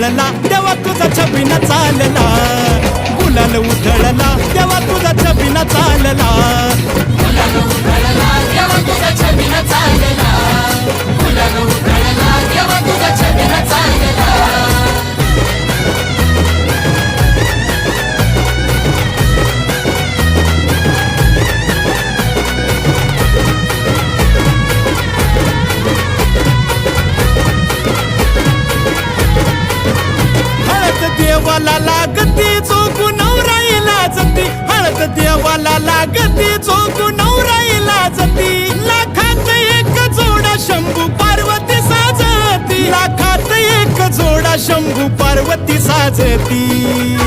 उधळला तेव्हा तुझा छबिना चालला, गुलाल उधळला तेव्हा तुझा छबिना चालला, गुलाल उधळला तेव्हा तुझा छबिना चालला, गुलाल उधळला तेव्हा तुझा छबिना चालला. देवाला लागती चोकू नवराईला जती, हळद देवाला लागती चोकू नवराईला जती, लाखात एक जोडा शंभू पार्वती साजती, लाखात एक जोडा शंभू पार्वती साजती.